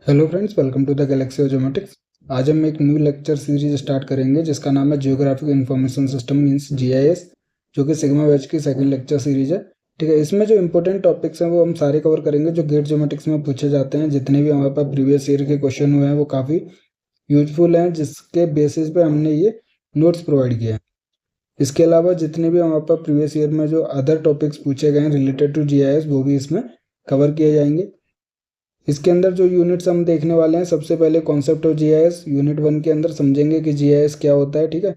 Hello friends, welcome to the galaxy of geometrics. आज हम एक न्यू लेक्चर सीरीज स्टार्ट करेंगे जिसका नाम है geographic information system means GIS, जो कि सिग्मा बैच की सेकंड लेक्चर सीरीज है। ठीक है, इसमें जो इंपॉर्टेंट टॉपिक्स हैं वो हम सारे कवर करेंगे जो गेट ज्योमेट्रिक्स में पूछे जाते हैं। जितने भी हमारे पास प्रीवियस ईयर के क्वेश्चन हुए हैं वो काफ़ी यूजफुल हैं, जिसके बेसिस पे हमने ये नोट्स प्रोवाइड किए हैं। इसके अलावा जितने भी हमारे पास प्रीवियस ईयर में जो अदर टॉपिक्स पूछे गए हैं रिलेटेड टू जीआईएस वो भी इसमें कवर किए जाएंगे। इसके अंदर जो यूनिट्स हम देखने वाले हैं, सबसे पहले कॉन्सेप्ट ऑफ जीआईएस यूनिट 1 के अंदर समझेंगे कि जीआईएस क्या होता है। ठीक है,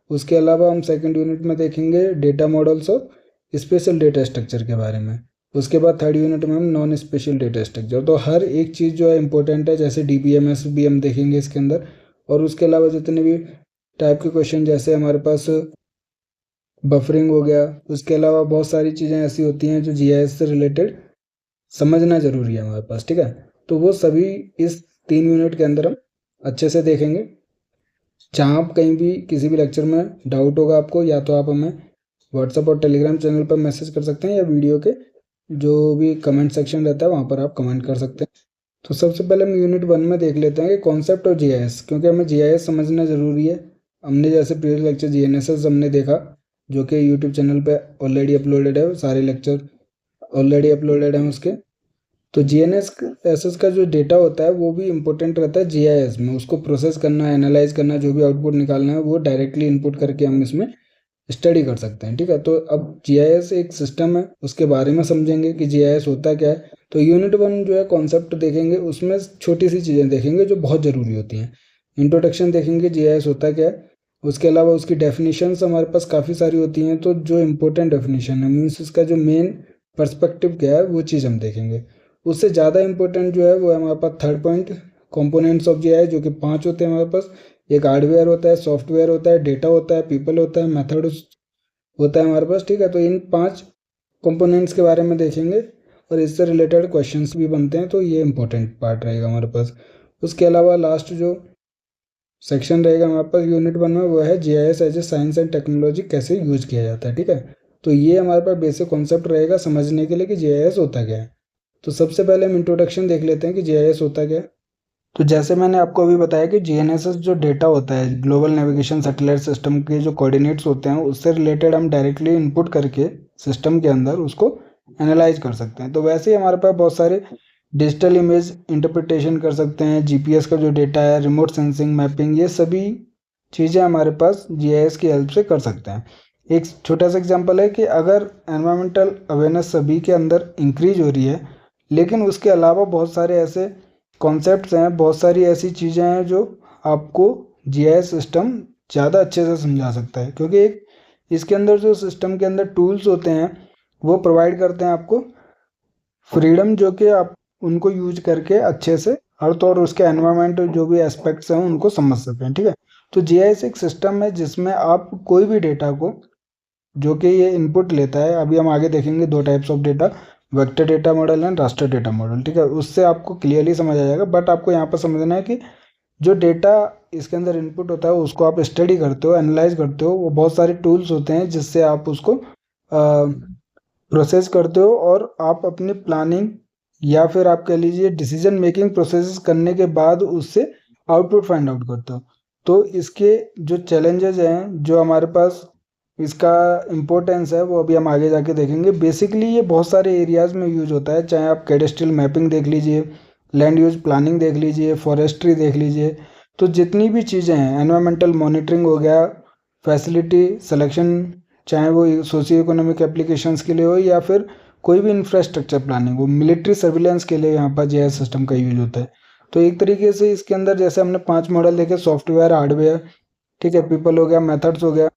उसके अलावा हम सेकंड यूनिट में देखेंगे data models of special data structure के बारे में। उसके बाद थर्ड यूनिट में हम नॉन स्पेशल डेटा स्ट्रक्चर। तो हर एक चीज़ जो है इंपॉर्टेंट है, जैसे डीबीएमएस भी हम देखेंगे इसके अंदर। और उसके अलावा जितने भी टाइप के क्वेश्चन, जैसे हमारे पास बफरिंग हो गया, उसके अलावा बहुत सारी चीज़ें ऐसी होती हैं जो जीआईएस से रिलेटेड समझना जरूरी है हमारे पास। ठीक है, तो वो सभी इस 3 यूनिट के अंदर हम अच्छे से देखेंगे। जहाँ आप कहीं भी किसी भी लेक्चर में डाउट होगा आपको, या तो आप हमें व्हाट्सएप और टेलीग्राम चैनल पर मैसेज कर सकते हैं, या वीडियो के जो भी कमेंट सेक्शन रहता है वहाँ पर आप कमेंट कर सकते हैं। तो सबसे पहले हम यूनिट 1 में देख लेते हैं कि कॉन्सेप्ट ऑफ जीआईएस, क्योंकि हमें जीआईएस समझना ज़रूरी है। हमने जैसे प्रीवियस लेक्चर जीएनएसएस हमने देखा, जो कि यूट्यूब चैनल पे ऑलरेडी अपलोडेड है, सारे लेक्चर ऑलरेडी अपलोडेड हैं उसके। तो जीएनएसएस का जो डेटा होता है वो भी इम्पोर्टेंट रहता है जीआईएस में। उसको प्रोसेस करना, एनालाइज करना, जो भी आउटपुट निकालना है वो डायरेक्टली इनपुट करके हम इसमें स्टडी कर सकते हैं। ठीक है, तो अब जीआईएस एक सिस्टम है, उसके बारे में समझेंगे कि जीआईएस होता क्या है। तो यूनिट 1 जो है कॉन्सेप्ट देखेंगे, उसमें छोटी सी चीज़ें देखेंगे जो बहुत ज़रूरी होती हैं। इंट्रोडक्शन देखेंगे जीआईएस होता क्या है। उसके अलावा उसकी डेफिनेशंस हमारे पास काफ़ी सारी होती हैं, तो जो इम्पोर्टेंट डेफिनेशन है मीन्स इसका जो मेन पर्सपेक्टिव क्या है वो चीज़ हम देखेंगे। उससे ज़्यादा इंपॉर्टेंट जो है वो है हमारे पास third point, components of GIS, जो कि 5 होते हैं हमारे पास। एक हार्डवेयर होता है, सॉफ्टवेयर होता है, डेटा होता है, पीपल होता है, मेथड होता है हमारे पास। ठीक है, तो इन 5 कंपोनेंट्स के बारे में देखेंगे और इससे रिलेटेड क्वेश्चंस भी बनते हैं, तो ये इंपॉर्टेंट पार्ट रहेगा हमारे पास। उसके अलावा लास्ट जो सेक्शन रहेगा हमारे पास यूनिट 1 में वो है GIS as a science and technology, कैसे यूज किया जाता है। ठीक है, तो ये हमारे पास बेसिक कॉन्सेप्ट रहेगा समझने के लिए कि जीआईएस होता क्या है। तो सबसे पहले हम इंट्रोडक्शन देख लेते हैं कि जीआईएस होता क्या है। तो जैसे मैंने आपको अभी बताया कि जीएनएसएस जो डेटा होता है, ग्लोबल नेविगेशन सैटेलाइट सिस्टम के जो कोऑर्डिनेट्स होते हैं उससे रिलेटेड हम डायरेक्टली इनपुट करके सिस्टम के अंदर उसको एनालाइज कर सकते हैं। तो वैसे ही हमारे पास बहुत सारे डिजिटल इमेज इंटरप्रिटेशन कर सकते हैं, जीपीएस का जो डेटा है, रिमोट सेंसिंग, मैपिंग, ये सभी चीज़ें हमारे पास जीआईएस की हेल्प से कर सकते हैं। एक छोटा सा एग्जांपल है कि अगर एनवायरमेंटल अवेयरनेस सभी के अंदर इंक्रीज हो रही है, लेकिन उसके अलावा बहुत सारे ऐसे कॉन्सेप्ट्स हैं, बहुत सारी ऐसी चीज़ें हैं जो आपको जीआईएस सिस्टम ज़्यादा अच्छे से समझा सकता है, क्योंकि एक इसके अंदर जो सिस्टम के अंदर टूल्स होते हैं वो प्रोवाइड करते हैं आपको फ्रीडम, जो कि आप उनको यूज करके अच्छे से अर्थ और उसके एनवायरनमेंट जो भी एस्पेक्ट्स हैं उनको समझ सकते हैं। ठीक है, तो जीआईएस एक सिस्टम है जिसमें आप कोई भी डेटा को, जो कि ये इनपुट लेता है, अभी हम आगे देखेंगे 2 types of data, vector data model and raster data model. ठीक है, उससे आपको क्लियरली समझ आ जाएगा, बट आपको यहाँ पर समझना है कि जो डेटा इसके अंदर इनपुट होता है उसको आप स्टडी करते हो, एनालाइज करते हो, वो बहुत सारे टूल्स होते हैं जिससे आप उसको प्रोसेस करते हो और आप अपनी प्लानिंग या फिर आप कह लीजिए डिसीजन मेकिंग प्रोसेस करने के बाद उससे आउटपुट फाइंड आउट करते हो। तो इसके जो चैलेंजेस हैं, जो हमारे पास इसका इम्पोर्टेंस है, वो अभी हम आगे जाके देखेंगे। बेसिकली ये बहुत सारे एरियाज़ में यूज होता है, चाहे आप कैडेस्ट्रियल मैपिंग देख लीजिए, लैंड यूज प्लानिंग देख लीजिए, फॉरेस्ट्री देख लीजिए। तो जितनी भी चीज़ें हैं, एनवायरमेंटल मॉनिटरिंग हो गया, फैसिलिटी सिलेक्शन, चाहे वो सोशियो इकोनॉमिक एप्लीकेशंस के लिए हो या फिर कोई भी इंफ्रास्ट्रक्चर प्लानिंग हो, मिलिट्री सर्विलेंस के लिए यहाँ पर जीआईएस सिस्टम का यूज होता है। तो एक तरीके से इसके अंदर जैसे हमने 5 मॉडल देखे, सॉफ्टवेयर, हार्डवेयर, ठीक है, पीपल हो गया, मेथड्स हो गया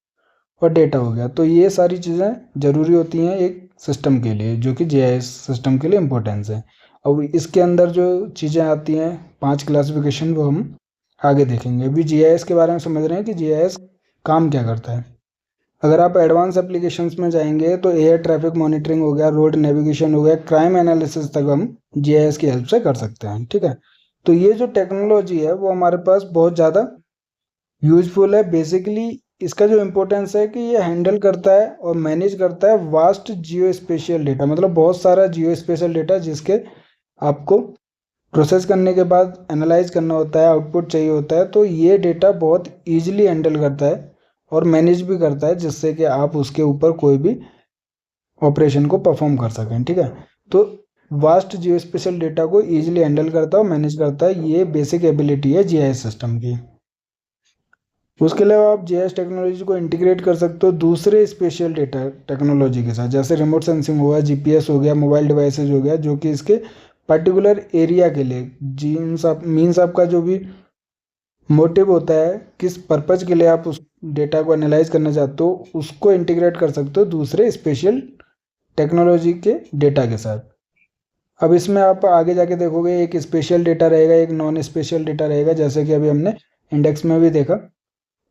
और डेटा हो गया। तो ये सारी चीज़ें ज़रूरी होती हैं एक सिस्टम के लिए, जो कि जीआईएस सिस्टम के लिए इम्पोर्टेंस है। अब इसके अंदर जो चीज़ें आती हैं 5 क्लासिफिकेशन, वो हम आगे देखेंगे। अभी जीआईएस के बारे में समझ रहे हैं कि जीआईएस काम क्या करता है। अगर आप एडवांस एप्लीकेशंस में जाएंगे तो एयर ट्रैफिक मॉनिटरिंग हो गया, रोड नेविगेशन हो गया, क्राइम एनालिसिस तक हम जीआईएस की हेल्प से कर सकते हैं। ठीक है, तो ये जो टेक्नोलॉजी है वो हमारे पास बहुत ज़्यादा यूजफुल है। बेसिकली इसका जो इम्पोर्टेंस है कि ये हैंडल करता है और मैनेज करता है वास्ट जियो स्पेशियल डेटा, मतलब बहुत सारा जियो स्पेशल डेटा जिसके आपको प्रोसेस करने के बाद एनालाइज करना होता है, आउटपुट चाहिए होता है, तो ये डेटा बहुत ईजिली हैंडल करता है और मैनेज भी करता है, जिससे कि आप उसके ऊपर कोई भी ऑपरेशन को परफॉर्म कर सकें। ठीक है, तो वास्ट जियो स्पेशल डेटा को ईजिली हैंडल करता है और मैनेज करता है, ये बेसिक एबिलिटी है जीआईएस सिस्टम की। उसके अलावा आप जीआईएस टेक्नोलॉजी को इंटीग्रेट कर सकते हो दूसरे स्पेशल डेटा टेक्नोलॉजी के साथ, जैसे रिमोट सेंसिंग हुआ, जीपीएस हो गया, मोबाइल डिवाइसेज हो गया, जो कि इसके पर्टिकुलर एरिया के लिए मीन्स आपका जो भी मोटिव होता है, किस पर्पज के लिए आप उस डेटा को एनालाइज करना चाहते हो, उसको इंटीग्रेट कर सकते हो दूसरे स्पेशल टेक्नोलॉजी के डेटा के साथ। अब इसमें आप आगे जाके देखोगे एक स्पेशल डेटा रहेगा, एक नॉन स्पेशल डेटा रहेगा, जैसे कि अभी हमने इंडेक्स में भी देखा।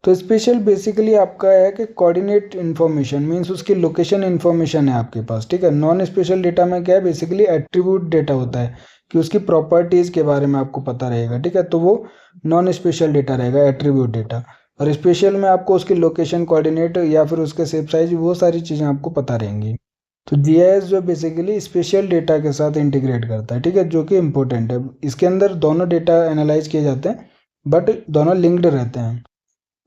तो स्पेशल बेसिकली आपका है कि कोऑर्डिनेट इन्फॉर्मेशन, मीन्स उसकी लोकेशन इन्फॉर्मेशन है आपके पास। ठीक है, नॉन स्पेशल डेटा में क्या है, बेसिकली एट्रीब्यूट डेटा होता है कि उसकी प्रॉपर्टीज़ के बारे में आपको पता रहेगा। ठीक है, तो वो नॉन स्पेशल डेटा रहेगा, एट्रीब्यूट डेटा। और स्पेशल में आपको उसकी लोकेशन, कोऑर्डिनेट या फिर उसके शेप साइज, वो सारी चीज़ें आपको पता रहेंगी। तो जीआईएस जो बेसिकली स्पेशल डेटा के साथ इंटीग्रेट करता है। ठीक है, जो कि इम्पोर्टेंट है। इसके अंदर दोनों डेटा एनालाइज किए जाते हैं, बट दोनों लिंक्ड रहते हैं।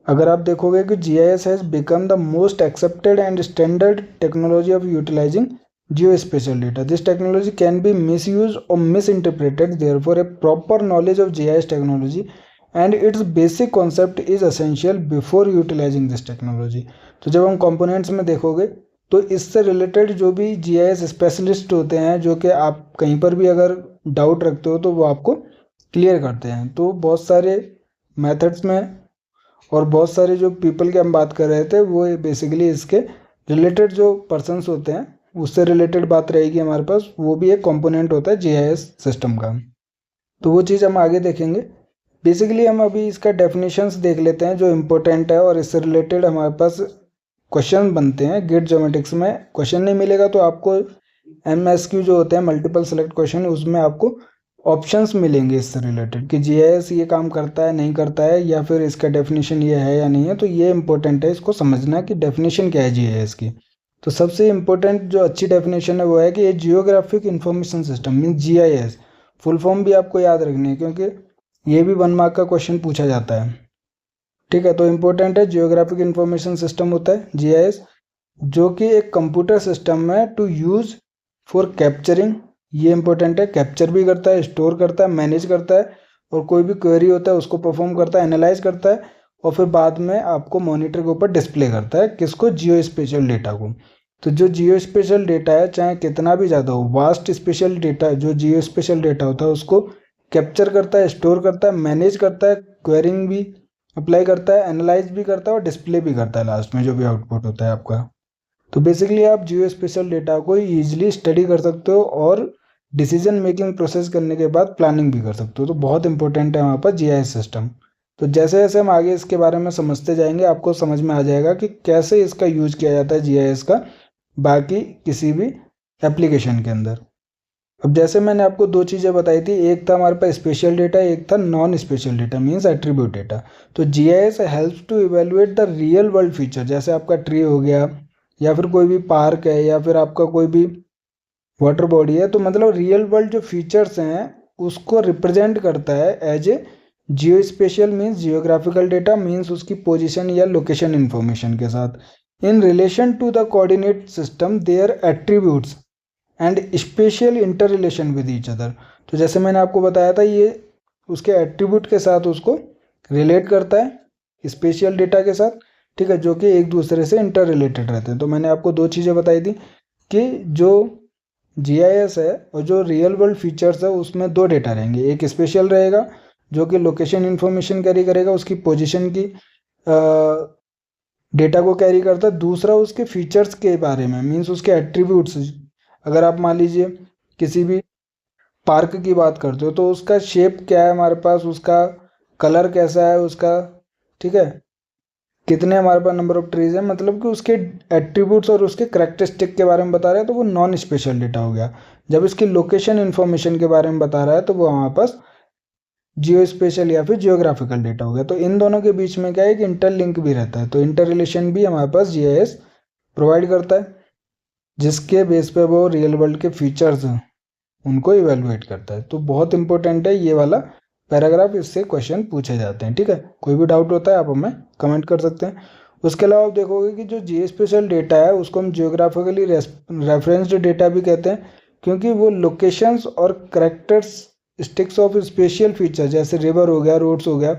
अगर आप देखोगे कि GIS has become the most accepted and standard technology of utilising geospatial data. This technology can be misuse और misinterpreted, therefore a proper knowledge of GIS technology and its basic concept is essential before utilising this technology. तो जब हम components में देखोगे तो इससे related जो भी GIS स्पेशलिस्ट होते हैं, जो कि आप कहीं पर भी अगर डाउट रखते हो तो वो आपको क्लियर करते हैं। तो बहुत सारे मेथड्स में और बहुत सारे जो पीपल की हम बात कर रहे थे, वो बेसिकली इसके रिलेटेड जो पर्सन्स होते हैं उससे रिलेटेड बात रहेगी हमारे पास। वो भी एक कंपोनेंट होता है GIS सिस्टम का, तो वो चीज़ हम आगे देखेंगे। बेसिकली हम अभी इसका डेफिनेशंस देख लेते हैं जो इम्पोर्टेंट है, और इससे रिलेटेड हमारे पास क्वेश्चन बनते हैं। गिट ज्योमेटिक्स में क्वेश्चन नहीं मिलेगा तो आपको MSQ जो होते हैं, मल्टीपल सेलेक्ट क्वेश्चन, उसमें आपको ऑप्शंस मिलेंगे इससे रिलेटेड कि GIS ये काम करता है, नहीं करता है, या फिर इसका डेफिनेशन ये है या नहीं है। तो ये इंपॉर्टेंट है इसको समझना कि डेफिनेशन क्या है GIS की। तो सबसे इम्पोर्टेंट जो अच्छी डेफिनेशन है वो है कि ये geographic information system means GIS, full form भी आपको याद रखनी है क्योंकि ये भी 1 मार्क का क्वेश्चन पूछा जाता है। ठीक है, तो इम्पोर्टेंट है, जियोग्राफिक इंफॉर्मेशन सिस्टम होता है GIS, जो कि एक कंप्यूटर सिस्टम है टू यूज फॉर कैप्चरिंग। ये इंपॉर्टेंट है, कैप्चर भी करता है, स्टोर करता है, मैनेज करता है, और कोई भी क्वेरी होता है उसको परफॉर्म करता है, एनालाइज करता है, और फिर बाद में आपको मॉनिटर के ऊपर डिस्प्ले करता है। किसको? जियो स्पेशल डेटा को। तो जो जियो स्पेशल डेटा है, चाहे कितना भी ज़्यादा हो, वास्ट स्पेशल डेटा, जो जियो स्पेशल डेटा होता है उसको कैप्चर करता है, स्टोर करता है, मैनेज करता है, क्वेरिंग भी अप्लाई करता है, एनालाइज भी करता है, और डिस्प्ले भी करता है लास्ट में जो भी आउटपुट होता है आपका। तो बेसिकली आप जियो स्पेशल डेटा को ईजिली स्टडी कर सकते हो और डिसीजन मेकिंग प्रोसेस करने के बाद प्लानिंग भी कर सकते हो। तो बहुत इंपॉर्टेंट है वहाँ पर GIS सिस्टम। तो जैसे जैसे हम आगे इसके बारे में समझते जाएंगे, आपको समझ में आ जाएगा कि कैसे इसका यूज किया जाता है GIS का बाकी किसी भी एप्लीकेशन के अंदर। अब जैसे मैंने आपको 2 चीज़ें बताई थी, एक था हमारे पास स्पेशल डेटा, एक था non spatial data means attribute data. तो GIS helps to evaluate the real world feature, जैसे आपका ट्री हो गया, या फिर कोई भी पार्क है, या फिर आपका कोई भी वाटर बॉडी है। तो मतलब रियल वर्ल्ड जो फीचर्स हैं उसको रिप्रेजेंट करता है as a geo spatial means geographical data, means उसकी पोजीशन या लोकेशन इन्फॉर्मेशन के साथ। In relation to the coordinate system their attributes and spatial inter relation with each other. तो जैसे मैंने आपको बताया था, ये उसके एट्रीब्यूट के साथ उसको रिलेट करता है स्पेशल डेटा के साथ। ठीक है, जो कि एक दूसरे से इंटर रिलेटेड रहते हैं। तो मैंने आपको 2 चीज़ें बताई थी कि जो GIS है और जो रियल वर्ल्ड फीचर्स है उसमें 2 डेटा रहेंगे, एक स्पेशल रहेगा जो कि लोकेशन इन्फॉर्मेशन कैरी करेगा, उसकी पोजीशन की डेटा को कैरी करता है, दूसरा उसके फीचर्स के बारे में मीन्स उसके एट्रीब्यूट्स। अगर आप मान लीजिए किसी भी पार्क की बात करते हो तो उसका शेप क्या है हमारे पास, उसका कलर कैसा है उसका, ठीक है, कितने हमारे पास नंबर ऑफ ट्रीज है, मतलब कि उसके एट्रीब्यूट्स और उसके करेक्टरिस्टिक के बारे में बता रहा है तो वो नॉन स्पेशल डेटा हो गया। जब इसकी लोकेशन इन्फॉर्मेशन के बारे में बता रहा है तो वो हमारे पास जियो स्पेशल या फिर जियोग्राफिकल डेटा हो गया। तो इन दोनों के बीच में क्या है कि इंटरलिंक भी रहता है। तो इंटर रिलेशन भी हमारे पास GIS प्रोवाइड करता है, जिसके बेस पे वो रियल वर्ल्ड के फीचर्स उनको इवेलुएट करता है। तो बहुत इंपॉर्टेंट है ये वाला पैराग्राफ, इससे क्वेश्चन पूछे जाते हैं। ठीक है, कोई भी डाउट होता है आप हमें कमेंट कर सकते हैं। उसके अलावा आप देखोगे कि जो जी स्पेशल डेटा है उसको हम जियोग्राफिकली रेफरेंस्ड डेटा भी कहते हैं, क्योंकि वो लोकेशंस और कैरेक्टरिस्टिक्स ऑफ स्पेशियल फीचर जैसे रिवर हो गया, रोड्स हो गया,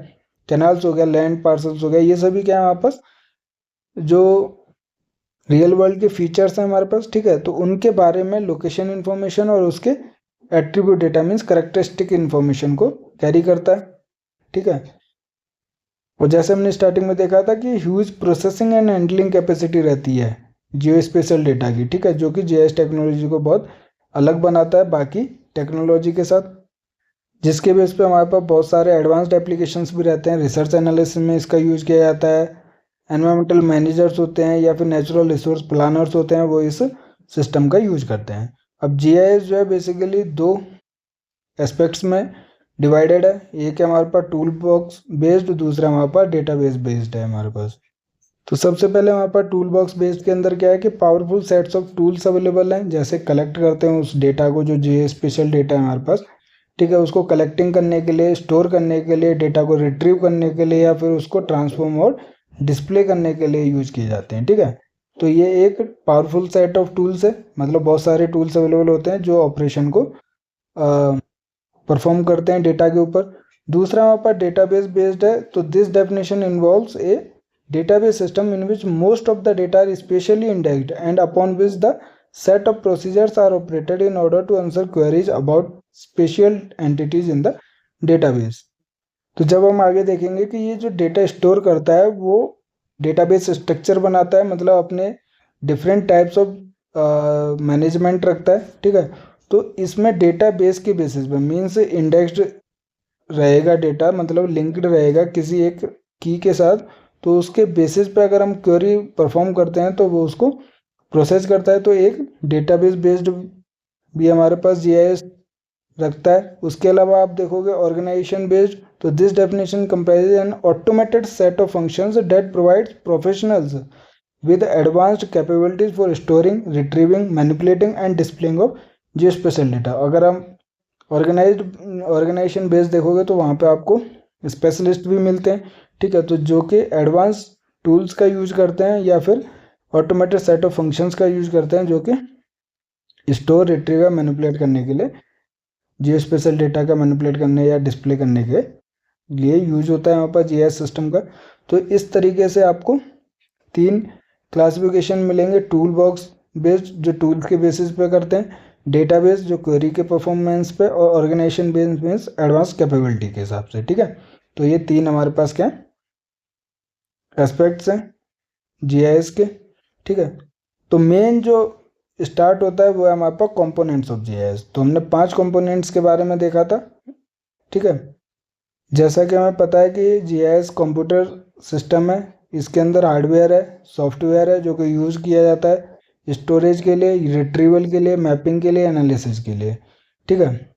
कैनाल्स हो गया, लैंड पार्सल्स हो गया, ये सभी क्या है हमारे पास जो रियल वर्ल्ड के फीचर्स हैं हमारे पास। ठीक है, तो उनके बारे में लोकेशन इन्फॉर्मेशन और उसके attribute data means characteristic information को कैरी करता है। ठीक है, और जैसे हमने स्टार्टिंग में देखा था कि huge processing and handling capacity रहती है जियो स्पेशल डेटा की। ठीक है, जो कि जीआईएस टेक्नोलॉजी को बहुत अलग बनाता है बाकी टेक्नोलॉजी के साथ, जिसके बेस पे हमारे पास बहुत सारे एडवांस्ड एप्लीकेशंस भी रहते हैं। रिसर्च एनालिसिस में इसका यूज किया जाता है, एनवायरमेंटल मैनेजर्स होते हैं या फिर नेचुरल रिसोर्स प्लानर्स होते हैं, वो इस सिस्टम का यूज करते हैं। अब जीआईएस जो है बेसिकली दो एस्पेक्ट्स में डिवाइडेड है। एक है हमारे पास टूल बॉक्स बेस्ड, दूसरा हमारे पास डेटाबेस बेस्ड है हमारे पास। तो सबसे पहले हमारे पास टूल बॉक्स बेस्ड के अंदर क्या है कि powerful sets of tools available हैं, जैसे कलेक्ट करते हैं उस डेटा को जो जीआईएस स्पेशल डेटा है हमारे पास। ठीक है, उसको कलेक्टिंग करने के लिए, स्टोर करने के लिए, डेटा को रिट्रीव करने के लिए या फिर उसको ट्रांसफॉर्म और डिस्प्ले करने के लिए यूज किए जाते हैं। ठीक है, तो ये एक पावरफुल सेट ऑफ टूल्स है, मतलब बहुत सारे टूल्स अवेलेबल होते हैं जो ऑपरेशन को परफॉर्म करते हैं डेटा के ऊपर। दूसरा हमारे पास डेटाबेस बेस्ड है, तो this definition involves a database system in which most of the data are spatially indexed and upon which the set of procedures are operated in order to answer queries about special entities in the database। तो जब हम आगे देखेंगे कि ये जो data store करता है वो डेटाबेस स्ट्रक्चर बनाता है, मतलब अपने डिफरेंट टाइप्स ऑफ मैनेजमेंट रखता है। ठीक है, तो इसमें डेटाबेस के बेसिस पे मीन्स इंडेक्स्ड रहेगा डेटा, मतलब लिंक्ड रहेगा किसी एक की के साथ, तो उसके बेसिस पे अगर हम क्वेरी परफॉर्म करते हैं तो वो उसको प्रोसेस करता है। तो एक डेटाबेस बेस्ड भी हमारे पास जीआईएस रखता है। उसके अलावा आप देखोगे ऑर्गेनाइजेशन बेस्ड, तो this definition comprises N automated set of functions that provides professionals with advanced capabilities for storing, retrieving, manipulating and displaying of geospatial data। अगर हम ऑर्गेनाइजेशन बेस्ड देखोगे तो वहाँ पे आपको स्पेशलिस्ट भी मिलते हैं। ठीक है, तो जो कि एडवांस टूल्स का यूज करते हैं या फिर ऑटोमेटेड सेट ऑफ फंक्शंस का यूज करते हैं जो कि स्टोर, रिट्रीव या मैनिपुलेट करने के लिए, जियोस्पेशियल डेटा का मैनिपुलेट करने या डिस्प्ले करने के लिए यूज होता है हमारे पास जीआईएस सिस्टम का। तो इस तरीके से आपको तीन क्लासिफिकेशन मिलेंगे, टूल बॉक्स बेस्ड जो टूल्स के बेसिस पे करते हैं, डेटाबेस जो क्वेरी के परफॉर्मेंस पे, और organisation based means advance capability के हिसाब से। ठीक है, तो ये तीन हमारे पास क्या एस्पेक्ट्स हैं जीआईएस के। ठीक है, तो मेन जो स्टार्ट होता है वो है हमारे पास कंपोनेंट्स ऑफ जीआईएस। तो हमने 5 कंपोनेंट्स के बारे में देखा था। ठीक है, जैसा कि हमें पता है कि जीआईएस कंप्यूटर सिस्टम है, इसके अंदर हार्डवेयर है, सॉफ्टवेयर है जो कि यूज़ किया जाता है स्टोरेज के लिए, रिट्रीवल के लिए, मैपिंग के लिए, एनालिसिस के लिए। ठीक है,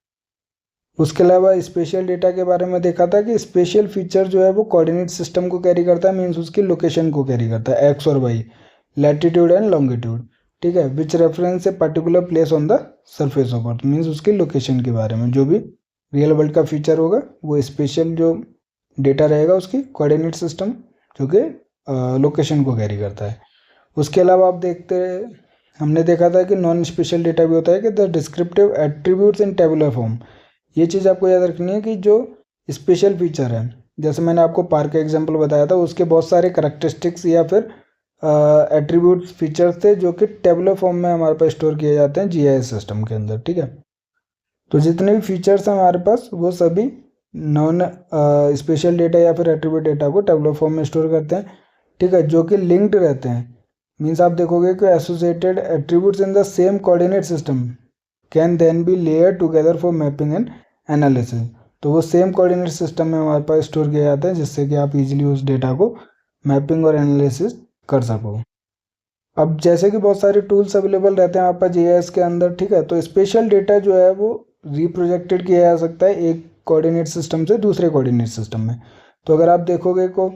उसके अलावा स्पेशल डेटा के बारे में देखा था कि स्पेशल फीचर जो है वो कोऑर्डिनेट सिस्टम को कैरी करता है, मीन्स उसकी लोकेशन को कैरी करता है, एक्स और वाई, लैटिट्यूड एंड लॉन्गिट्यूड। ठीक है, which reference a particular place on the surface of earth, means उसकी लोकेशन के बारे में जो भी रियल वर्ल्ड का फीचर होगा वो स्पेशल जो डेटा रहेगा उसकी कोऑर्डिनेट सिस्टम जो कि लोकेशन को कैरी करता है। उसके अलावा आप हमने देखा था कि नॉन स्पेशल डेटा भी होता है कि the descriptive attributes in tabular form. ये चीज़ आपको याद रखनी है कि जो स्पेशल फीचर है, जैसे मैंने आपको पार्क का एग्जांपल बताया था, उसके बहुत सारे करेक्टरिस्टिक्स या फिर एट्रीब्यूट्स फीचर्स थे जो कि टेबुलर फॉर्म में हमारे पास स्टोर किए जाते हैं जीआईएस सिस्टम के अंदर। ठीक है, तो जितने भी फीचर्स हैं हमारे पास वो सभी नॉन स्पेशल डेटा या फिर एट्रीब्यूट डेटा को टेबुलर फॉर्म में स्टोर करते हैं। ठीक है, जो कि लिंक्ड रहते हैं, मीन्स आप देखोगे कि associated attributes in the same coordinate system can then be layer together for mapping and analysis. तो वो सेम कोऑर्डिनेट सिस्टम में हमारे पास स्टोर किया जाता है जिससे कि आप इजीली उस डेटा को मैपिंग और एनालिसिस कर सको। अब जैसे कि बहुत सारे टूल्स अवेलेबल रहते हैं आपका जीआईएस के अंदर। ठीक है, तो स्पेशल डेटा जो है वो रिप्रोजेक्टेड किया जा सकता है एक कोऑर्डिनेट सिस्टम से दूसरे कोऑर्डिनेट सिस्टम में। तो अगर आप देखोगे को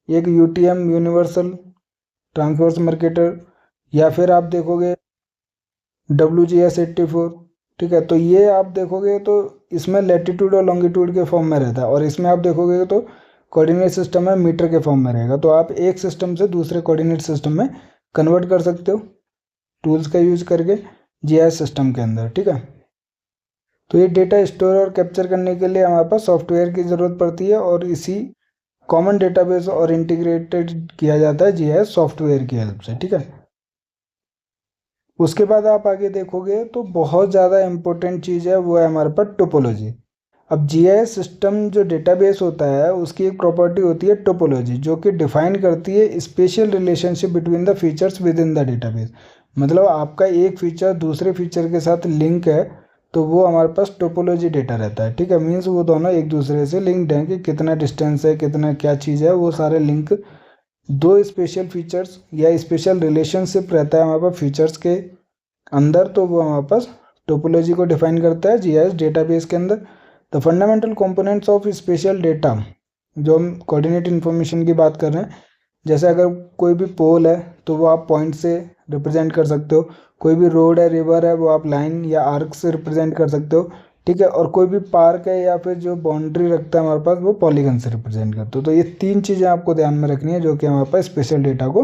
एक यूटीएम यूनिवर्सल ट्रांसवर्स मार्केटर, या फिर आप देखोगे WGS84। ठीक है। तो ये आप देखोगे तो इसमें लैटिट्यूड और लॉन्गिट्यूड के फॉर्म में रहता है, और इसमें आप देखोगे तो कोऑर्डिनेट सिस्टम में मीटर के फॉर्म में रहेगा। तो आप एक सिस्टम से दूसरे कोऑर्डिनेट सिस्टम में कन्वर्ट कर सकते हो टूल्स का यूज करके जीआईएस सिस्टम के अंदर, ठीक है। तो ये डेटा स्टोर और कैप्चर करने के लिए हमारे पास सॉफ्टवेयर की ज़रूरत पड़ती है, और इसी कॉमन डेटाबेस और इंटीग्रेटेड किया जाता है जीआईएस सॉफ्टवेयर की हेल्प से, ठीक है। उसके बाद आप आगे देखोगे तो बहुत ज़्यादा इम्पोर्टेंट चीज़ है, वो है हमारे पास टोपोलॉजी। अब जीआईएस सिस्टम जो डेटाबेस होता है उसकी एक प्रॉपर्टी होती है टोपोलॉजी, जो कि डिफाइन करती है special relationship between the features with in the database. मतलब आपका एक फीचर दूसरे फीचर के साथ लिंक है तो वो हमारे पास टोपोलॉजी डेटा रहता है, ठीक है। मीन्स वो दोनों एक दूसरे से लिंक्ड हैं कि कितना डिस्टेंस है, कितना क्या चीज़ है, वो सारे लिंक दो स्पेशल फीचर्स या स्पेशल रिलेशनशिप रहता है हमारे पास फीचर्स के अंदर, तो वो हमारे पास टोपोलॉजी को डिफाइन करता है जीआईएस डेटाबेस के अंदर। The fundamental components of special data, जो हम कोऑर्डिनेट इन्फॉर्मेशन की बात कर रहे हैं, जैसे अगर कोई भी पोल है तो वो आप पॉइंट से रिप्रेजेंट कर सकते हो, कोई भी रोड है, रिवर है, वो आप लाइन या आर्क से रिप्रेजेंट कर सकते हो, ठीक है। और कोई भी पार्क है या फिर जो बाउंड्री रखता है हमारे पास, वो पॉलीगन से रिप्रेजेंट करते हो। तो ये तीन चीज़ें आपको ध्यान में रखनी है जो कि हमारे पास स्पेशल डेटा को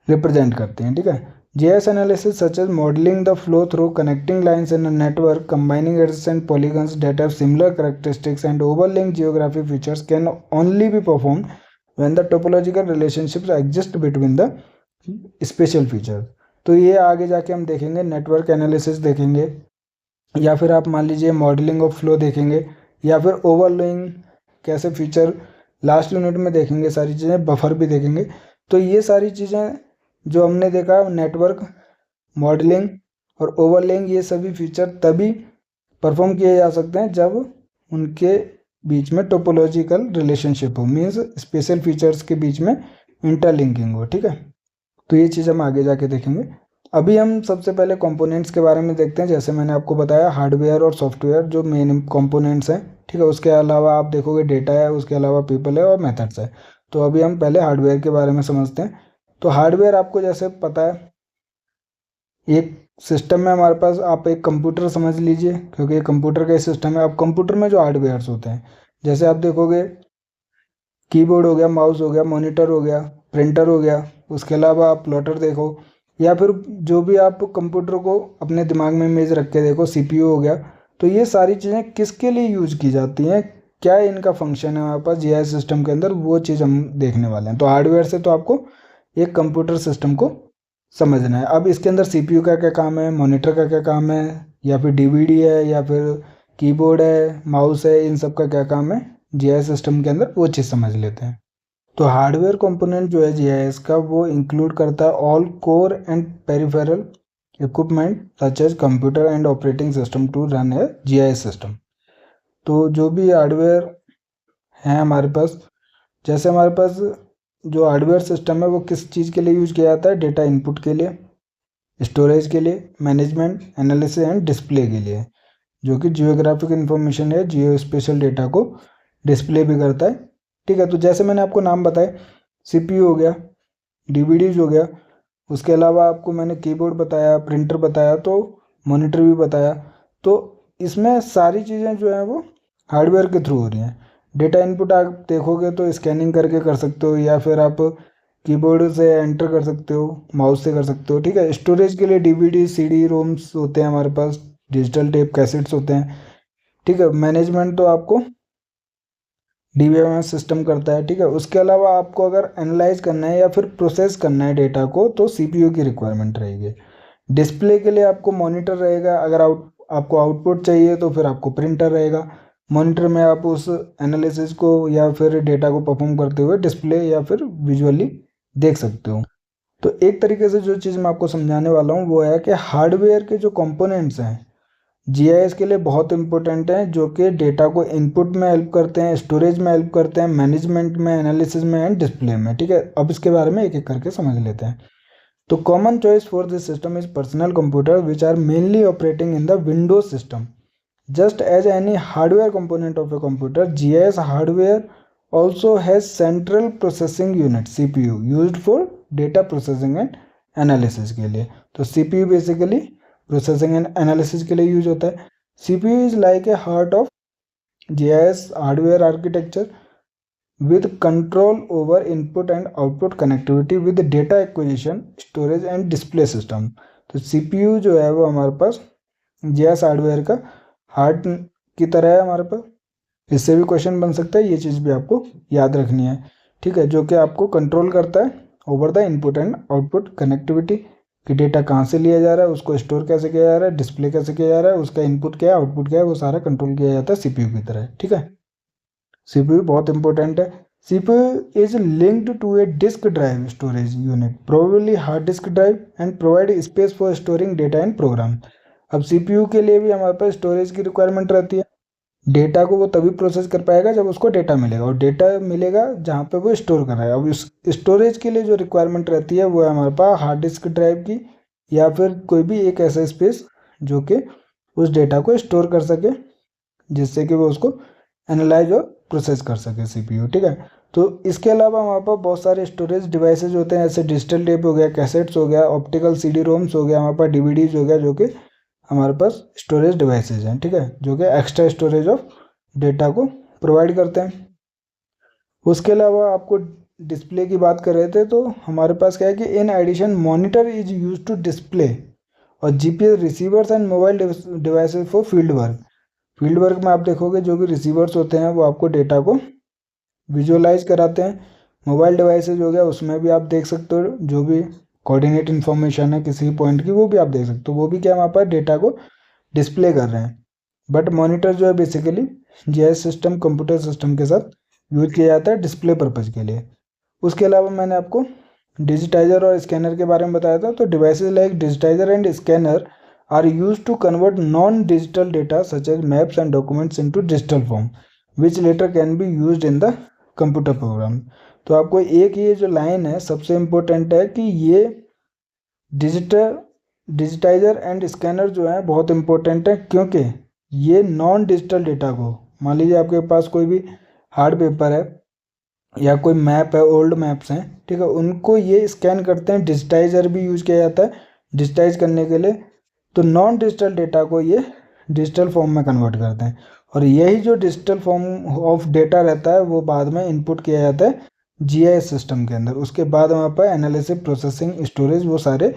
रिप्रेजेंट करते हैं, ठीक है। GIS analysis such as modeling the flow through connecting lines in a network, combining adjacent polygons that have similar characteristics and overlaying geographic features can only be performed when the topological relationships exist between the special features। तो ये आगे जाके हम देखेंगे, network analysis देखेंगे, या फिर आप मान लीजिए मॉडलिंग ऑफ फ्लो देखेंगे, या फिर ओवरलोइंग कैसे फीचर लास्ट यूनिट में देखेंगे, सारी चीज़ें, बफर भी देखेंगे। तो ये सारी चीज़ें जो हमने देखा, नेटवर्क, मॉडलिंग और ओवरलेइंग, ये सभी फीचर तभी परफॉर्म किए जा सकते हैं जब उनके बीच में टोपोलॉजिकल रिलेशनशिप हो, मीन्स स्पेशल फीचर्स के बीच में इंटरलिंकिंग हो, ठीक है। तो ये चीज़ हम आगे जाके देखेंगे। अभी हम सबसे पहले कंपोनेंट्स के बारे में देखते हैं। जैसे मैंने आपको बताया, हार्डवेयर और सॉफ्टवेयर जो मेन कंपोनेंट्स हैं, ठीक है। उसके अलावा आप देखोगे डेटा है, उसके अलावा पीपल है और मेथड्स है। तो अभी हम पहले हार्डवेयर के बारे में समझते हैं। तो हार्डवेयर आपको जैसे पता है, एक सिस्टम में हमारे पास, आप एक कंप्यूटर समझ लीजिए, क्योंकि एक कंप्यूटर का सिस्टम है। अब कंप्यूटर में जो हार्डवेयर्स होते हैं, जैसे आप देखोगे कीबोर्ड हो गया, माउस हो गया, मॉनिटर हो गया, प्रिंटर हो गया, उसके अलावा आप प्लॉटर देखो, या फिर जो भी आप कंप्यूटर को अपने दिमाग में इमेज रख के देखो, CPU हो गया। तो ये सारी चीज़ें किसके लिए यूज की जाती हैं, क्या इनका फंक्शन है हमारे पास जीआईएस सिस्टम के अंदर, वो चीज़ हम देखने वाले हैं। तो हार्डवेयर से तो आपको एक कंप्यूटर सिस्टम को समझना है। अब इसके अंदर CPU का क्या काम है, मॉनिटर का क्या काम है, या फिर DVD है, या फिर कीबोर्ड है, माउस है, इन सब का क्या काम है जीआईएस सिस्टम के अंदर, वो चीज़ समझ लेते हैं। तो हार्डवेयर कंपोनेंट जो है जीआईएस का, वो इंक्लूड करता है all core and peripheral equipment such as computer and operating system to run है जीआईएस सिस्टम। तो जो भी हार्डवेयर है हमारे पास, जैसे हमारे पास जो हार्डवेयर सिस्टम है वो किस चीज़ के लिए यूज किया जाता है, डेटा इनपुट के लिए, स्टोरेज के लिए, मैनेजमेंट, एनालिसिस एंड डिस्प्ले के लिए, जो कि जियोग्राफिक इन्फॉर्मेशन है, जियो स्पेशल डेटा को डिस्प्ले भी करता है, ठीक है। तो जैसे मैंने आपको नाम बताए, CPU हो गया, DVDs हो गया, उसके अलावा आपको मैंने कीबोर्ड बताया, प्रिंटर बताया, तो मॉनिटर भी बताया। तो इसमें सारी चीज़ें जो हैं वो हार्डवेयर के थ्रू हो रही हैं। डेटा इनपुट आप देखोगे तो स्कैनिंग करके कर सकते हो, या फिर आप कीबोर्ड से एंटर कर सकते हो, माउस से कर सकते हो, ठीक है। स्टोरेज के लिए DVD, CD, रोम्स होते हैं हमारे पास, डिजिटल टेप, कैसेट्स होते हैं, ठीक है। मैनेजमेंट तो आपको DBMS सिस्टम करता है, ठीक है। उसके अलावा आपको अगर एनालाइज करना है या फिर प्रोसेस करना है डेटा को, तो CPU की रिक्वायरमेंट रहेगी। डिस्प्ले के लिए आपको मॉनिटर रहेगा, अगर आपको आउटपुट चाहिए तो फिर आपको प्रिंटर रहेगा। मॉनिटर में आप उस एनालिसिस को या फिर डेटा को परफॉर्म करते हुए डिस्प्ले या फिर विजुअली देख सकते हो। तो एक तरीके से जो चीज़ मैं आपको समझाने वाला हूँ वो है कि हार्डवेयर के जो कंपोनेंट्स हैं जीआईएस के लिए बहुत इंपॉर्टेंट हैं, जो कि डेटा को इनपुट में हेल्प करते हैं, स्टोरेज में हेल्प करते हैं, मैनेजमेंट में, एनालिसिस में एंड डिस्प्ले में, ठीक है। अब इसके बारे में एक एक करके समझ लेते हैं। तो common choice for this system is personal computer which are mainly operating in the Windows system. Just as any hardware component of a computer, GIS hardware also has central processing unit CPU used for data processing and analysis के लिए। तो CPU basically processing and analysis के लिए use होता है। CPU is like a heart of GIS hardware architecture with control over input and output connectivity with data acquisition, storage and display system। तो CPU जो है वो हमारे पास GIS हार्डवेयर का हार्ट की तरह है हमारे पास। इससे भी क्वेश्चन बन सकता है, ये चीज़ भी आपको याद रखनी है, ठीक है, जो कि आपको कंट्रोल करता है over the input and output connectivity, कि डेटा कहाँ से लिया जा रहा है, उसको स्टोर कैसे किया जा रहा है, डिस्प्ले कैसे किया जा रहा है, उसका इनपुट क्या है, आउटपुट क्या है, वो सारा कंट्रोल किया जाता है CPU की तरह, ठीक है। CPU बहुत इंपॉर्टेंट है। CPU is linked to a disk drive storage unit, probably hard disk drive, and provide space for storing data and program। अब CPU के लिए भी हमारे पास स्टोरेज की रिक्वायरमेंट रहती है। डेटा को वो तभी प्रोसेस कर पाएगा जब उसको डेटा मिलेगा, और डेटा मिलेगा जहाँ पे वो स्टोर कर रहा है। अब इस स्टोरेज के लिए जो रिक्वायरमेंट रहती है वो है हमारे पास हार्ड डिस्क ड्राइव की, या फिर कोई भी एक ऐसा स्पेस जो कि उस डेटा को स्टोर कर सके, जिससे कि वो उसको एनालाइज और प्रोसेस कर सके CPU, ठीक है। तो इसके अलावा हमारे पास बहुत सारे स्टोरेज डिवाइसेज होते हैं, जैसे डिजिटल टेप हो गया, कैसेट्स हो गया, ऑप्टिकल CD-ROMs हो गया, हमारे पास DVDs हो गया, जो कि हमारे पास स्टोरेज डिवाइसेज हैं, ठीक है, जो कि एक्स्ट्रा स्टोरेज ऑफ डेटा को प्रोवाइड करते हैं। उसके अलावा आपको डिस्प्ले की बात कर रहे थे, तो हमारे पास क्या है कि in addition monitor is use to display और GPS receivers and mobile devices for field work. Field work में आप देखोगे जो भी रिसीवर्स होते हैं वो आपको डेटा को विजुअलाइज कराते हैं। मोबाइल डिवाइसेज हो गया, उसमें भी आप देख सकते हो जो भी कोऑर्डिनेट इन्फॉर्मेशन है किसी पॉइंट की, वो भी आप देख सकते हो, वो भी क्या वहाँ पर डेटा को डिस्प्ले कर रहे हैं। बट मॉनिटर जो है basically GIS system, computer system के साथ यूज किया जाता है डिस्प्ले पर्पज़ के लिए। उसके अलावा मैंने आपको डिजिटाइजर और स्कैनर के बारे में बताया था। तो devices like digitiser and scanner are used to convert non-digital data such as maps and documents into digital form, which later can be used in the computer program। तो आपको एक ये जो लाइन है सबसे इम्पोर्टेंट है कि ये डिजिटाइजर एंड स्कैनर जो है बहुत इम्पोर्टेंट है, क्योंकि ये नॉन डिजिटल डेटा को, मान लीजिए आपके पास कोई भी हार्ड पेपर है या कोई मैप है, ओल्ड मैप्स हैं, ठीक है, उनको ये स्कैन करते हैं। डिजिटाइजर भी यूज किया जाता है डिजिटाइज करने के लिए। तो नॉन डिजिटल डेटा को ये डिजिटल फॉर्म में कन्वर्ट करते हैं, और यही जो डिजिटल फॉर्म ऑफ डेटा रहता है वो बाद में इनपुट किया जाता है GIS सिस्टम के अंदर। उसके बाद वहाँ पर एनालिसिस, प्रोसेसिंग, स्टोरेज, वो सारे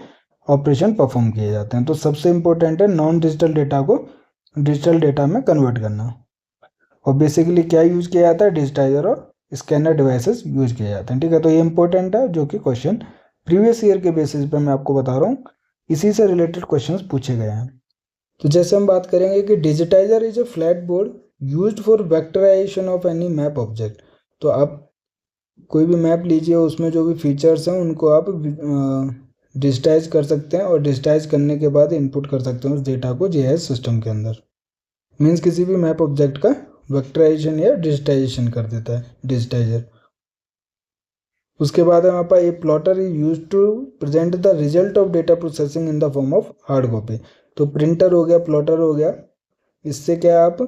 ऑपरेशन परफॉर्म किए जाते हैं। तो सबसे इम्पोर्टेंट है नॉन डिजिटल डेटा को डिजिटल डेटा में कन्वर्ट करना। और बेसिकली क्या यूज़ किया जाता है, डिजिटाइजर और स्कैनर डिवाइसेस यूज किए जाते हैं, ठीक है। तो ये इंपॉर्टेंट है, जो कि क्वेश्चन प्रीवियस ईयर के बेसिस पे मैं आपको बता रहा हूँ, इसी से रिलेटेड क्वेश्चंस पूछे गए हैं। तो जैसे हम बात करेंगे कि digitiser is a flat board used for vectorisation of any map object. तो आप कोई भी मैप लीजिए, उसमें जो भी फीचर्स हैं उनको आप डिजिटाइज कर सकते हैं, और डिजिटाइज करने के बाद इनपुट कर सकते हैं उस डेटा को GIS सिस्टम के अंदर। मीन्स किसी भी मैप ऑब्जेक्ट का वेक्टराइजेशन या डिजिटाइजेशन कर देता है डिजिटाइजर। उसके बाद हमारे पास a plotter is use to present the result of data processing in the form of hard copy. तो प्रिंटर हो गया, प्लॉटर हो गया, इससे क्या आप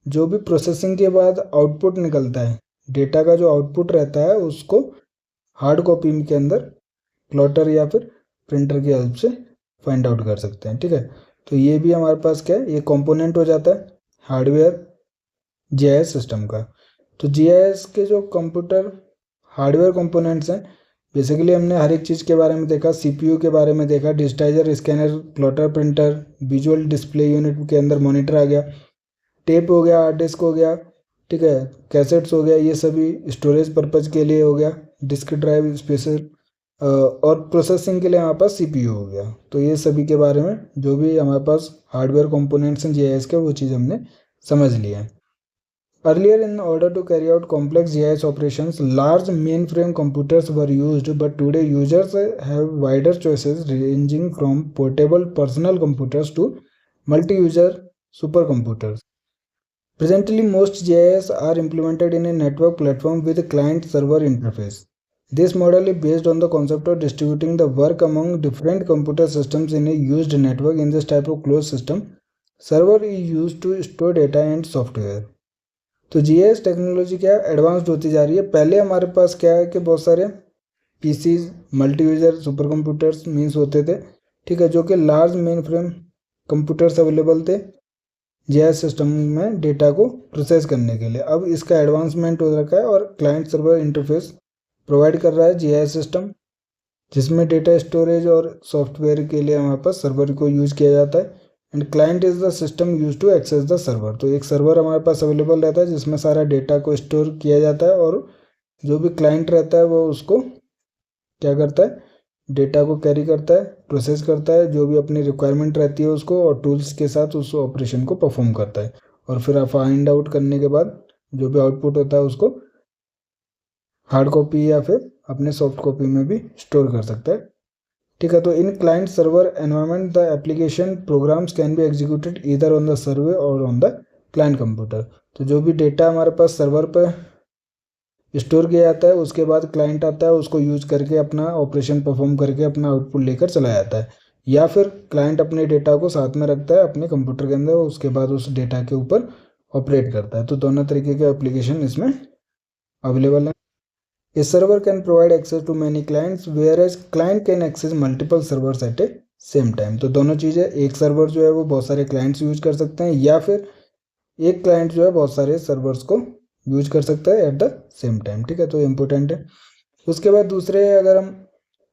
जो भी प्रोसेसिंग के बाद आउटपुट निकलता है, डेटा का जो आउटपुट रहता है, उसको हार्ड कॉपी के अंदर प्लॉटर या फिर प्रिंटर की हेल्प से फाइंड आउट कर सकते हैं, ठीक है। तो ये भी हमारे पास क्या है, ये कंपोनेंट हो जाता है हार्डवेयर GIS सिस्टम का। तो GIS के जो कंप्यूटर हार्डवेयर कंपोनेंट्स हैं, बेसिकली हमने हर एक चीज़ के बारे में देखा, CPU के बारे में देखा, digitiser, scanner, plotter, printer, visual display unit के अंदर मॉनिटर आ गया, टेप हो गया, हार्ड डिस्क हो गया, ठीक है, कैसेट्स हो गया, ये सभी स्टोरेज पर्पज़ के लिए हो गया, डिस्क ड्राइव स्पेशल, और प्रोसेसिंग के लिए हमारे पास CPU हो गया। तो ये सभी के बारे में जो भी हमारे पास हार्डवेयर कंपोनेंट्स हैं GIS के, वो चीज़ हमने समझ लिया है। Earlier, in order to carry out complex GIS operations, large mainframe computers were used, but today users have wider choices ranging from portable personal computers to multi-user supercomputers. Presently, most GIS are implemented in a network platform with a client-server interface. This model is based on the concept of distributing the work among different computer systems in a used network. In this type of closed system, server is used to store data and software. तो GIS technology क्या है, advanced होती जा रही है। पहले हमारे पास क्या है कि बहुत सारे PCs, multi user super computers means होते थे, ठीक है, जो कि large main frame computers available थे जीआईएस सिस्टम में डेटा को प्रोसेस करने के लिए। अब इसका एडवांसमेंट हो रखा है और क्लाइंट सर्वर इंटरफेस प्रोवाइड कर रहा है जीआईएस सिस्टम, जिसमें डेटा स्टोरेज और सॉफ्टवेयर के लिए हमारे पास सर्वर को यूज़ किया जाता है। And client is the system use to access the server. तो एक सर्वर हमारे पास अवेलेबल रहता है जिसमें सारा डेटा को स्टोर किया जाता है, और जो भी क्लाइंट रहता है वो उसको क्या करता है, डेटा को कैरी करता है, प्रोसेस करता है, जो भी अपनी रिक्वायरमेंट रहती है उसको, और टूल्स के साथ उस ऑपरेशन को परफॉर्म करता है। और फिर फाइंड आउट करने के बाद जो भी आउटपुट होता है उसको हार्ड कॉपी या फिर अपने सॉफ्ट कॉपी में भी स्टोर कर सकता है। ठीक है, तो in client server environment the application programs can be executed either on the server और ऑन द क्लाइंट कंप्यूटर। तो जो भी डेटा हमारे पास सर्वर पर स्टोर किया जाता है उसके बाद क्लाइंट आता है, उसको यूज करके अपना ऑपरेशन परफॉर्म करके अपना आउटपुट लेकर चला जाता है, या फिर क्लाइंट अपने डेटा को साथ में रखता है अपने कंप्यूटर के अंदर, उसके बाद उस डेटा के ऊपर ऑपरेट करता है। तो दोनों तरीके के एप्लीकेशन इसमें अवेलेबल है। A server can provide access to many clients whereas client can access multiple servers at a same time। तो दोनों चीज़ें, एक सर्वर जो है वो बहुत सारे क्लाइंट्स यूज कर सकते हैं, या फिर एक क्लाइंट जो है बहुत सारे सर्वर्स को यूज कर सकता है एट द सेम टाइम। ठीक है, तो इम्पोर्टेंट है। उसके बाद दूसरे अगर हम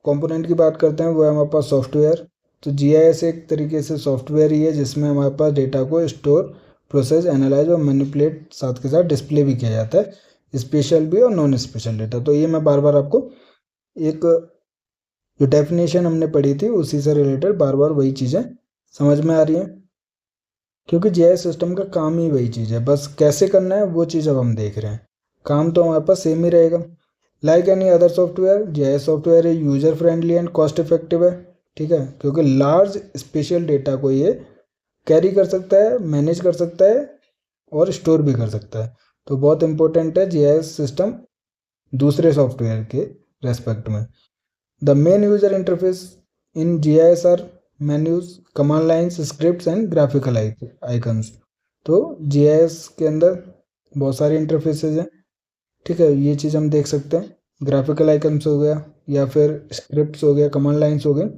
कंपोनेंट की बात करते हैं वो है हमारे पास सॉफ्टवेयर। तो जीआईएस एक तरीके से सॉफ्टवेयर ही है जिसमें हमारे पास डेटा को स्टोर, प्रोसेस, एनालाइज और मैनिपुलेट साथ के साथ डिस्प्ले भी किया जाता है, स्पेशल भी और नॉन स्पेशल डेटा। तो ये मैं बार बार आपको एक जो डेफिनेशन हमने पढ़ी थी उसी से रिलेटेड बार बार वही चीज़ें समझ में आ रही हैं, क्योंकि जीआईएस सिस्टम का काम ही वही चीज़ है, बस कैसे करना है वो चीज़ अब हम देख रहे हैं। काम तो हमारे पास सेम ही रहेगा। Like any other software, GIS software user friendly and cost effective है। ठीक है, क्योंकि लार्ज स्पेशल डेटा को ये कैरी कर सकता है, मैनेज कर सकता है और स्टोर भी कर सकता है। तो बहुत इंपॉर्टेंट है जीआईएस सिस्टम दूसरे सॉफ्टवेयर के रेस्पेक्ट में। The main user interface in GIS are menus, command lines, scripts and graphical icons. तो जीआईएस के अंदर बहुत सारे इंटरफेसेज हैं। ठीक है, ये चीज़ हम देख सकते हैं, ग्राफिकल आइकन्स हो गया या फिर स्क्रिप्ट्स हो गया, कमांड लाइन्स हो गए।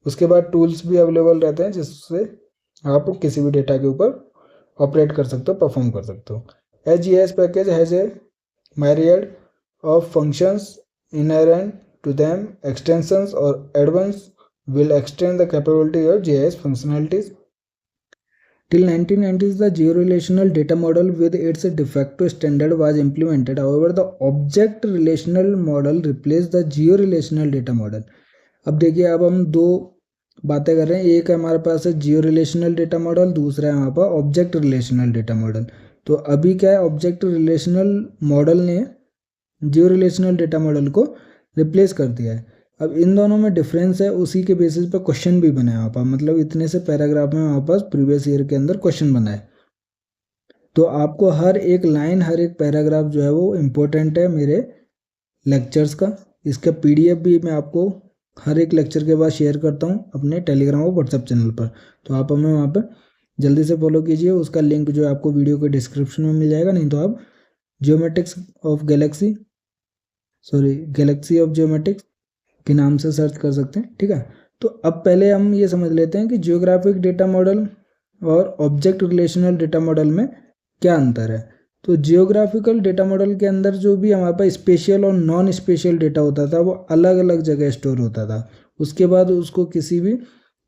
उसके बाद टूल्स भी अवेलेबल रहते हैं जिससे आप किसी भी डेटा के ऊपर ऑपरेट कर सकते हो, परफॉर्म कर सकते हो। A GIS package has a myriad of functions inherent to them. Extensions or add-ons will extend the capability of GIS functionalities. Till 1990s, the georelational data model with its de facto standard was implemented. However, the object relational model replaced the georelational data model. अब देखिए, अब हम दो बातें कर रहे हैं। एक हमारे पास है जियो रिलेशनल डेटा मॉडल, दूसरा है हमारे पास ऑब्जेक्ट रिलेशनल डेटा मॉडल। तो अभी क्या है, ऑब्जेक्ट रिलेशनल मॉडल ने जियो रिलेशनल डेटा मॉडल को रिप्लेस कर दिया है। अब इन दोनों में डिफरेंस है, उसी के बेसिस पे क्वेश्चन भी बना है हमारे पास, मतलब इतने से पैराग्राफ में हमारे पास प्रीवियस ईयर के अंदर क्वेश्चन बना है। तो आपको हर एक लाइन, हर एक पैराग्राफ जो है वो इम्पोर्टेंट है मेरे लेक्चर्स का। इसका पीडीएफ भी मैं आपको हर एक लेक्चर के बाद शेयर करता हूँ अपने टेलीग्राम और व्हाट्सएप चैनल पर, तो आप हमें वहाँ पर जल्दी से फॉलो कीजिए। उसका लिंक जो है आपको वीडियो के डिस्क्रिप्शन में मिल जाएगा, नहीं तो आप geometrics of Galaxy of geometrics के नाम से सर्च कर सकते हैं। ठीक है, तो अब पहले हम ये समझ लेते हैं कि जियोग्राफिक डेटा मॉडल और ऑब्जेक्ट रिलेशनल डेटा मॉडल में क्या अंतर है। तो जियोग्राफिकल डेटा मॉडल के अंदर जो भी हमारे पास स्पेशल और नॉन स्पेशल डेटा होता था वो अलग अलग जगह स्टोर होता था। उसके बाद उसको किसी भी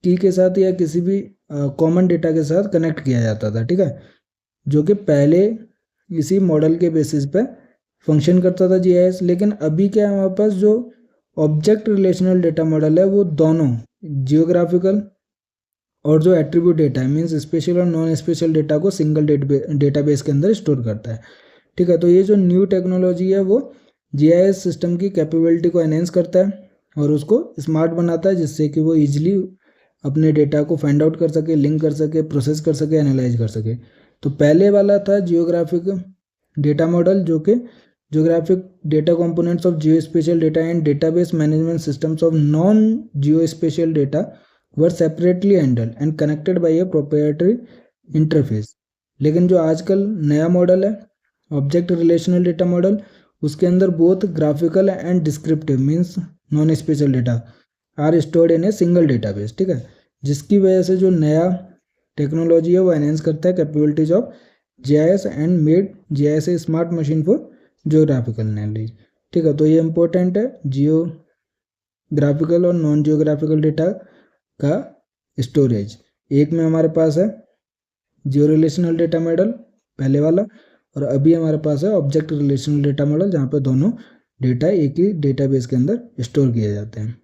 की के साथ या किसी भी कॉमन डेटा के साथ कनेक्ट किया जाता था। ठीक है, जो कि पहले इसी मॉडल के बेसिस पे फंक्शन करता था जीआईएस। लेकिन अभी क्या है, हमारे पास जो ऑब्जेक्ट रिलेशनल डेटा मॉडल है वो दोनों जियोग्राफिकल और जो एट्रीब्यूट डेटा है, मीन्स स्पेशल और नॉन स्पेशल डेटा को सिंगल डेटाबेस के अंदर स्टोर करता है। ठीक है, तो ये जो न्यू टेक्नोलॉजी है वो जीआईएस सिस्टम की कैपेबिलिटी को एनहेंस करता है और उसको स्मार्ट बनाता है, जिससे कि वो ईजिली अपने डेटा को फाइंड आउट कर सके, लिंक कर सके, प्रोसेस कर सके, एनालाइज कर सके। तो पहले वाला था जियोग्राफिक डेटा मॉडल, जो कि geographic data components of Jio special data and database management systems of non Jio special data were separately handled and connected by a proprietary interface। लेकिन जो आजकल नया मॉडल है ऑब्जेक्ट रिलेशनल डेटा मॉडल, उसके अंदर both graphical and descriptive means non spatial data are stored in a single database. ठीक है, जिसकी वजह से जो नया टेक्नोलॉजी है वो एनहेंस करता है capabilities of GIS and made GIS A smart machine for geographical knowledge. ठीक है, तो ये इंपॉर्टेंट है जियोग्राफिकल और नॉन जियोग्राफिकल डेटा का स्टोरेज। एक में हमारे पास है जियो रिलेशनल डेटा मॉडल पहले वाला, और अभी हमारे पास है ऑब्जेक्ट रिलेशनल डेटा मॉडल, जहाँ पे दोनों डेटा एक ही डेटाबेस के अंदर स्टोर किए जाते हैं।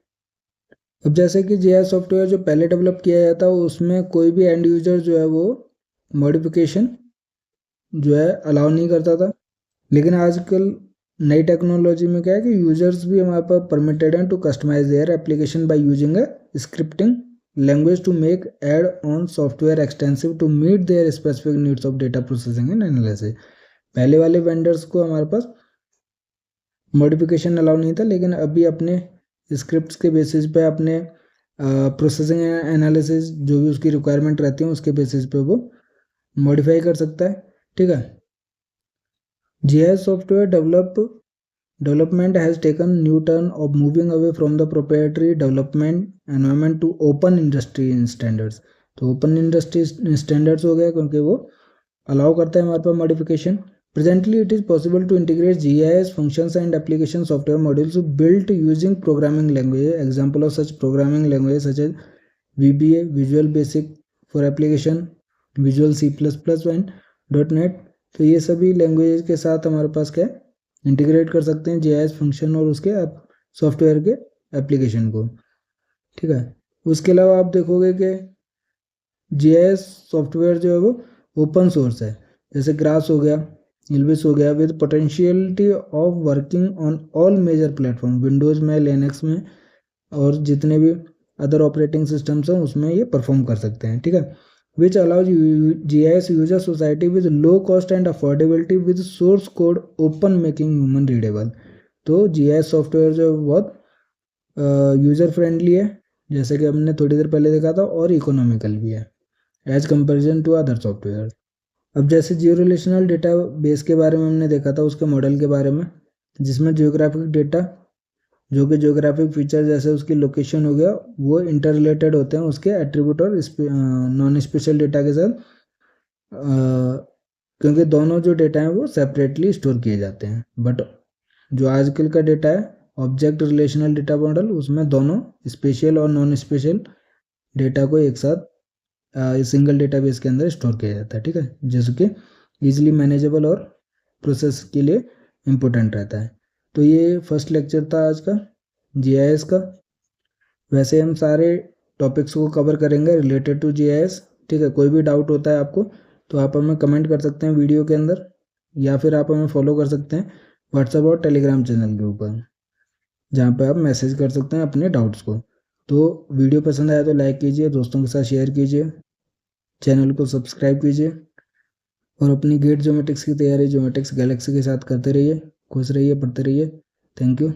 अब जैसे कि जीआईएस सॉफ्टवेयर जो पहले डेवलप किया जाता है उसमें कोई भी एंड यूजर जो है वो मॉडिफिकेशन जो है अलाउ नहीं करता था, लेकिन आजकल नई टेक्नोलॉजी में क्या है कि यूजर्स भी हमारे पास परमिटेड हैं to customise their application by using a scripting language to make add on software extensive to meet their specific needs of data processing and analysis. पहले वाले वेंडर्स को हमारे पास मॉडिफिकेशन अलाउ नहीं था, लेकिन अभी अपने स्क्रिप्ट्स के बेसिस पे अपने प्रोसेसिंग एनालिसिस जो भी उसकी रिक्वायरमेंट रहती है उसके बेसिस पे वो मॉडिफाई कर सकता है। ठीक है, GIS software development has taken new turn of moving away from the proprietary development environment to open industry standards। तो ओपन इंडस्ट्री स्टैंडर्ड्स हो गए क्योंकि वो अलाउ करता है हमारे पास modification. Presently, it is possible to integrate GIS functions and application software modules built using programming languages. Example of such programming languages such as VBA, Visual Basic for Application, Visual C++ and .NET। तो ये सभी language के साथ हमारे पास क्या integrate कर सकते हैं जीआईएस फंक्शन और उसके सॉफ्टवेयर के एप्लीकेशन को। ठीक है, उसके अलावा आप देखोगे कि जीआईएस सॉफ्टवेयर जो है वो ओपन सोर्स है, जैसे ग्रास हो गया, इल्विस हो गया, with potentiality of working on all major platform, Windows में, लिनक्स में और जितने भी अदर ऑपरेटिंग सिस्टम्स हैं उसमें ये परफॉर्म कर सकते हैं। ठीक है, which allows GIS user society with low cost and affordability with source code open making human readable। तो GIS सॉफ्टवेयर जो बहुत यूज़र फ्रेंडली है, जैसे कि हमने थोड़ी देर पहले देखा था, और इकोनॉमिकल भी है as comparison to other software. अब जैसे जियो रिलेशनल डेटा बेस के बारे में हमने देखा था, उसके मॉडल के बारे में, जिसमें जियोग्राफिक डेटा जो कि जियोग्राफिक फीचर जैसे उसकी लोकेशन हो गया वो इंटर रिलेटेड होते हैं उसके एट्रीब्यूट और नॉन स्पेशल डेटा के साथ, क्योंकि दोनों जो डेटा हैं वो सेपरेटली स्टोर किए जाते हैं। बट जो आजकल का डेटा है ऑब्जेक्ट रिलेशनल डेटा मॉडल, उसमें दोनों स्पेशल और नॉन स्पेशल डेटा को एक साथ सिंगल डेटाबेस के अंदर स्टोर किया जाता है। ठीक है, जैसे कि ईजिली मैनेजेबल और प्रोसेस के लिए इम्पोर्टेंट रहता है। तो ये फर्स्ट लेक्चर था आज का जीआईएस का। वैसे हम सारे टॉपिक्स को कवर करेंगे रिलेटेड टू जीआईएस। ठीक है, कोई भी डाउट होता है आपको तो आप हमें कमेंट कर सकते हैं वीडियो के अंदर, या फिर आप हमें फॉलो कर सकते हैं व्हाट्सएप और टेलीग्राम चैनल के ऊपर, जहाँ पर आप मैसेज कर सकते हैं अपने डाउट्स को। तो वीडियो पसंद आया तो लाइक कीजिए, दोस्तों के साथ शेयर कीजिए, चैनल को सब्सक्राइब कीजिए और अपनी गेट ज्योमेट्रिक्स की तैयारी ज्योमेट्रिक्स गैलेक्सी के साथ करते रहिए। खुश रहिए, पढ़ते रहिए। Thank you.